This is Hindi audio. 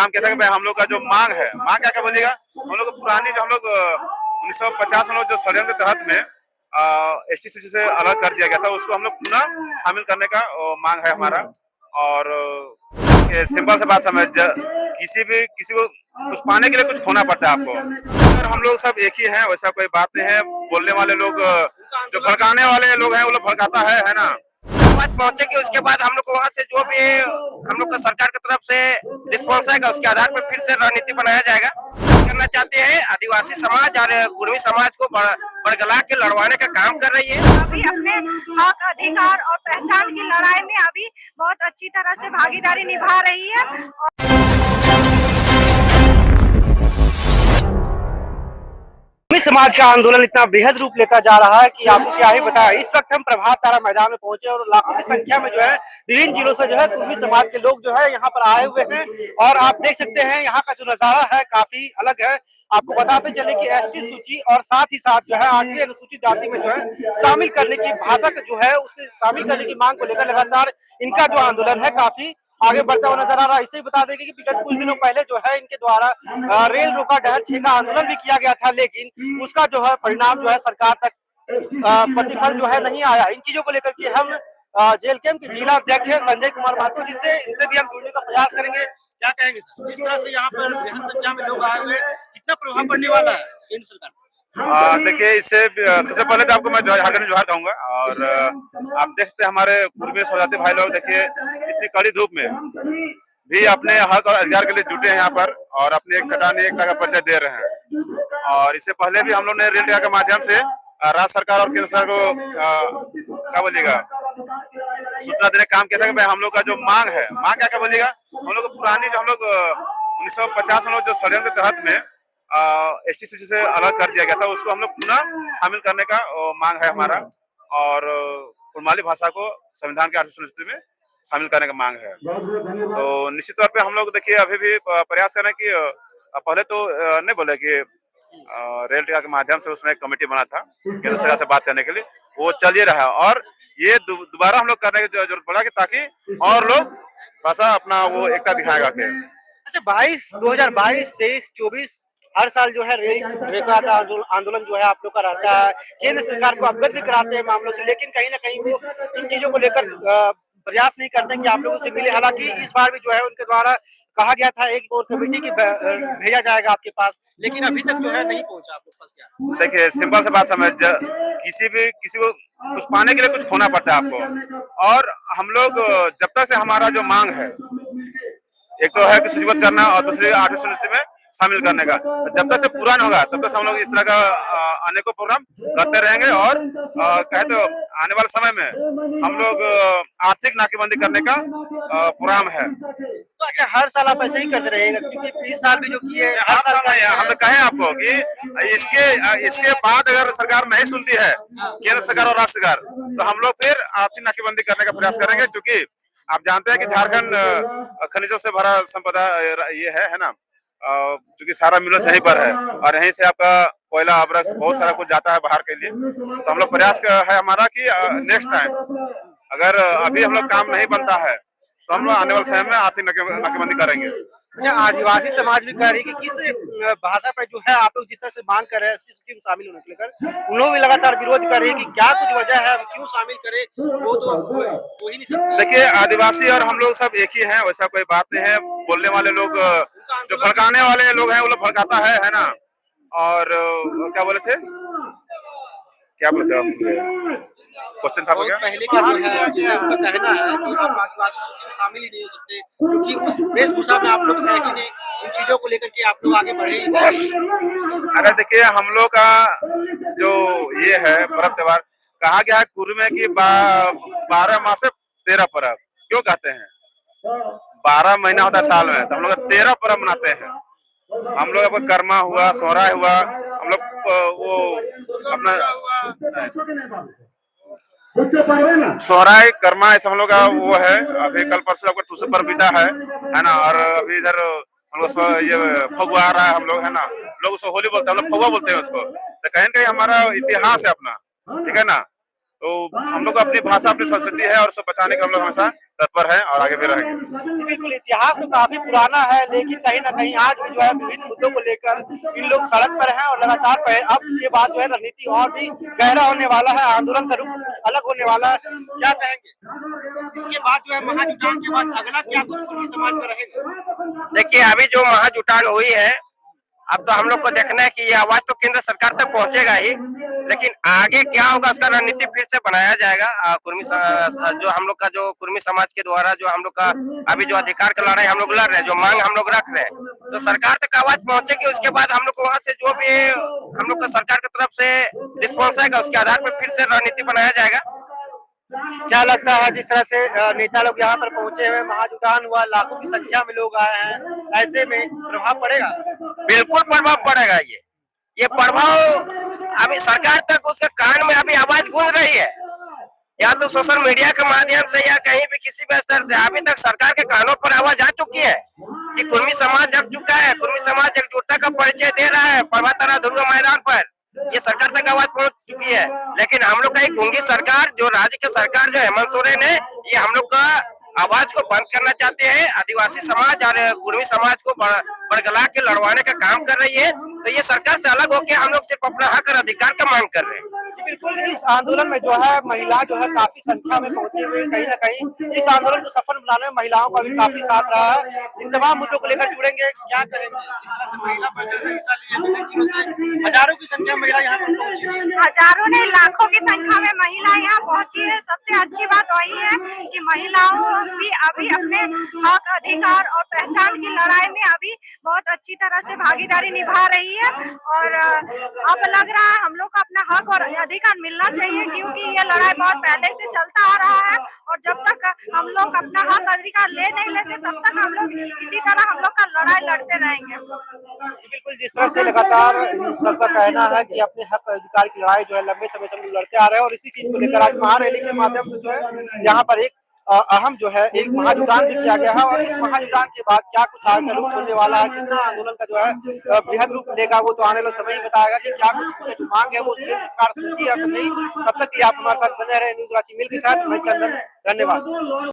काम किया था कि भाई हम लोग का जो मांग है, मांग क्या क्या बोलिएगा, हम लोग पुरानी जो हम लोग 1950 में जो षड्यंत्र के तहत में एसटी से अलग कर दिया गया था, उसको हम लोग पुनः शामिल करने का मांग है हमारा। और सिंपल से बात समझ, किसी को कुछ पाने के लिए कुछ खोना पड़ता है आपको। अगर हम लोग सब एक ही हैं, वैसा कोई बात नहीं है। बोलने वाले लोग, जो भड़काने वाले लोग हैं, वो लोग भड़काता है ना। आवाज पहुंचेगी, उसके बाद हम लोग को वहाँ से जो भी हम लोग का सरकार की तरफ से रिस्पॉन्स आएगा, उसके आधार पर फिर से रणनीति बनाया जाएगा। करना चाहते हैं आदिवासी समाज और कुर्मी समाज को बरगला के लड़वाने का काम कर रही है। अभी अपने हक अधिकार और पहचान की लड़ाई में अभी बहुत अच्छी तरह से भागीदारी निभा रही है। समाज का आंदोलन इतना बेहद रूप लेता जा रहा है कि आपको क्या ही बताया। इस वक्त हम प्रभात तारा मैदान में पहुंचे और लाखों की संख्या में जो है विभिन्न जिलों से जो है कुर्मी समाज के लोग जो है यहाँ पर आए हुए हैं। और आप देख सकते हैं यहाँ का जो नजारा है काफी अलग है। आपको बताते चले कि एसटी सूची और साथ ही साथ जो है 8वीं अनुसूचित जाति में जो है शामिल करने की भाषा जो है उसके शामिल करने की मांग को लेकर लगातार इनका जो आंदोलन है काफी आगे बढ़ता हुआ नजर आ रहा है। इससे बता देंगे कि विगत कुछ दिनों पहले जो है इनके द्वारा रेल रोका डहर 6 का आंदोलन भी किया गया था, लेकिन उसका जो है परिणाम जो है सरकार तक प्रतिफल जो है नहीं आया। इन चीजों को लेकर के हम जेल कैंप के जिला अध्यक्ष है संजय कुमार महतो, जिससे इनसे भी हम जुड़ने का प्रयास करेंगे। क्या कहेंगे जिस तरह से यहाँ पर बेहद संख्या में लोग आए हुए, कितना प्रभाव पड़ने वाला है केंद्र सरकार? देखिए, इससे सबसे पहले तो आपको मैं झारखंड जोहार कहूंगा। और आप देख सकते हैं हमारे कुर्मी स्वजाति भाई लोग, देखिए इतनी कड़ी धूप में भी अपने हक और अधिकार के लिए जुटे हैं यहाँ पर और अपनी एक चटानी एकता का परिचय दे रहे हैं। और इससे पहले भी हम लोग ने रेल के माध्यम से राज्य सरकार और केंद्र सरकार को क्या बोलिएगा सूचना देने का काम किया था कि भाई हम लोग का जो मांग है, मांग क्या क्या बोलिएगा, हम लोग पुरानी जो हम लोग 1950 में जो षड्यंत्र के तहत में एसटी से अलग कर दिया गया था, उसको हम लोग पुनः शामिल करने का मांग है हमारा। और कुड़माली भाषा को संविधान के 8वीं अनुसूची में शामिल करने का मांग है। तो निश्चित तौर पे हम लोग देखिए अभी भी प्रयास करें कि पहले तो नहीं बोले कि रेल टिका के माध्यम से उसमें एक कमेटी बना था केंद्र सरकार से बात करने के लिए, वो चल ही रहा है। और ये दोबारा हम लोग करने की जरूरत पड़ा कि ताकि और लोग भाषा अपना वो एकता दिखाएगा के। अच्छा, 2022, 23, 24 हर साल जो है रेल का आंदोलन जो है आप लोग का रहता है। केंद्र सरकार को अवगत भी कराते हैं मामलों से, लेकिन कहीं ना कहीं वो इन चीजों को लेकर प्रयास नहीं करते कि आप लोगों से मिले। हालांकि इस बार भी जो है उनके द्वारा कहा गया था एक और कमेटी की भेजा जाएगा आपके पास, लेकिन अभी तक जो है नहीं पहुंचा आपके पास। क्या देखिए, सिंपल से बात समझ, किसी को कुछ पाने के लिए कुछ खोना पड़ता है आपको। और हम लोग जब तक से हमारा जो मांग है, एक तो है कि सूचीबद्ध करना और दूसरी 8वीं अनुसूची में शामिल करने का, जब तक से पूरा नहीं होगा तब तक हम लोग इस तरह का अनेकों प्रोग्राम करते रहेंगे। और कहे तो आने वाले समय में हम लोग आर्थिक नाकेबंदी करने का प्रोग्राम है। तो अच्छा, हर साल आप ऐसे ही करते रहेगा? क्योंकि इस साल भी जो किए हर साल का हम लोग कहें आपको कि इसके बाद अगर सरकार नहीं सुनती है, केंद्र सरकार और राज्य सरकार, तो हम लोग फिर आर्थिक नाकेबंदी करने का प्रयास करेंगे। क्योंकि आप जानते हैं कि झारखंड खनिजों से भरा संपदा ये है ना, क्योंकि सारा मिलर्स यहीं पर है और यहीं से आपका कोयला अब्रस बहुत सारा कुछ जाता है बाहर के लिए। तो हम लोग प्रयास है हमारा कि नेक्स्ट टाइम अगर अभी हम लोग काम नहीं बनता है तो हम लोग आने वाले समय में आर्थिक नाकेबंदी करेंगे। अच्छा, आदिवासी समाज भी कह रही है कि किस भाषा पे जो है आप लोग जिस तरह से मांग कर रहे हैं इसकी सूची में शामिल होने के लेकर, उन लोग भी लगातार विरोध कर रही है कि क्या कुछ वजह है, हम क्यों शामिल करें, वो तो हो ही नहीं सकता। देखिए, आदिवासी और हम लोग सब एक ही हैं, वैसा कोई बात नहीं है। बोलने वाले लोग, जो भड़काने वाले लोग हैं, वो लोग भड़काता है ना। और क्या बोले थे क्वेश्चन था क्या? पहले का जो है उनका कहना है कि आप आदिवासी सूची में शामिल ही नहीं हो सकते क्योंकि उस वेशभूषा में आप लोग है ही नहीं। इन चीजों को लेकर के आप लोग आगे बढ़े ही नहीं। अरे देखिए, हम लोग का जो ये है पर्व त्योहार, कहा गया है कुर्मी में कि 12 माह से 13 पर्व। क्यों कहते हैं? 12 महीना होता है साल में, तो हम लोग 13 पर्व मनाते हैं। हम लोग कर्मा हुआ, सोहराय हुआ, हम लोग वो अपना सोहराय कर्मा ऐसा हम लोग का वो है। अभी कल परसों आपका टूसू पर्व बीता है ना। और अभी इधर हम लोग ये फगुआ आ रहा है, हम लोग है ना, लोग उसको होली बोलते हैं, हम लोग फगुआ बोलते हैं उसको। तो कहीं ना कहीं हमारा इतिहास है अपना, ठीक है ना। तो हम लोग को अपनी भाषा, अपनी संस्कृति है और उसको बचाने का हम लोग हमेशा तत्पर हैं और आगे भी रहेंगे। जी, बिल्कुल इतिहास तो काफी पुराना है, लेकिन कहीं ना कहीं आज भी जो है विभिन्न मुद्दों को लेकर इन लोग सड़क पर हैं और लगातार अब के बाद जो है रणनीति और भी गहरा होने वाला है, आंदोलन का रुख कुछ अलग होने वाला है। क्या कहेंगे इसके बाद जो है महाजुटान के बाद अगला क्या कुछ कुर्मी समाज का रहेगा? देखिए अभी जो महाजुटान हुई है, अब तो हम लोग को देखना है कि ये आवाज तो केंद्र सरकार तक पहुंचेगा ही, लेकिन आगे क्या होगा उसका रणनीति फिर से बनाया जाएगा। जो हम लोग का जो कुर्मी समाज के द्वारा जो हम लोग का अभी जो अधिकार का लड़ाई हम लोग लड़ रहे हैं, जो मांग हम लोग रख रहे हैं, तो सरकार तक आवाज पहुंचेगी। उसके बाद हम लोग को वहाँ से जो भी हम लोग का सरकार की तरफ से रिस्पॉन्स आएगा उसके आधार पर फिर से रणनीति बनाया जाएगा। क्या लगता है जिस तरह से नेता लोग यहाँ पर पहुंचे हुए, महाजुटान हुआ, लाखों की संख्या में लोग आए हैं, ऐसे में प्रभाव पड़ेगा? बिल्कुल प्रभाव पड़ेगा। ये प्रभाव अभी सरकार तक उसके कान में अभी आवाज गूंज रही है, या तो सोशल मीडिया के माध्यम से या कहीं भी किसी भी स्तर से अभी तक सरकार के कानों पर आवाज आ चुकी है कि कुर्मी समाज जग चुका है, कुर्मी समाज एकजुटता का परिचय दे रहा है पर्वतारा ध्रुव मैदान पर। ये सरकार तक आवाज पहुंच चुकी है, लेकिन हम लोग का एक गूंगी सरकार, जो राज्य की सरकार जो हेमंत सोरेन है, ये हम लोग का आवाज को बंद करना चाहते हैं। आदिवासी समाज और कुर्मी समाज को बरगला के लड़वाने का काम कर रही है। तो ये सरकार से अलग होकर हम लोग सिर्फ अपना हक और अधिकार का मांग कर रहे हैं। बिल्कुल इस आंदोलन में जो है महिला जो है काफी संख्या में पहुंचे हुए, कहीं ना कहीं इस आंदोलन को सफल बनाने में महिलाओं का भी काफी साथ रहा है। इन तमाम मुद्दों को लेकर जुड़ेंगे, क्या कहेंगे इस तरह से महिला बढ़ चढ़कर हिस्सा लिए, हजारों की संख्या में महिला यहाँ पर पहुंची है। हजारों ने लाखों की संख्या में महिला यहाँ पहुंची है। सबसे अच्छी बात वही है कि महिलाओं भी अभी अपने हक अधिकार और पहचान की लड़ाई में अभी बहुत अच्छी तरह से भागीदारी निभा रही है। और अब लग रहा है हम लोग को अपना हक और अधिकार मिलना चाहिए, क्योंकि ये लड़ाई बहुत पहले से चलता आ रहा है। और जब तक हम लोग अपना हक अधिकार ले नहीं लेते, तब तक हम लोग इसी तरह हम लोग का लड़ाई लड़ते रहेंगे। बिल्कुल जिस तरह से लगातार इन सबका कहना है कि अपने हक अधिकार की लड़ाई जो है लंबे समय से हम लोग लड़ते आ रहे हैं, और इसी चीज को लेकर आज महारैली के माध्यम से जो है यहाँ पर एक अहम जो है एक महाजुटान भी किया गया है। और इस महाजुटान के बाद क्या कुछ आगे का रूप होने वाला है, कितना आंदोलन का जो है बृहद रूप लेगा, वो तो आने वाला समय ही बताएगा कि क्या कुछ उनकी जो मांग है वो केंद्र सरकार सुनती है या नहीं। तब तक के लिए आप हमारे साथ बने रहे। न्यूज रांची मिल के साथ मैं चंदन, धन्यवाद।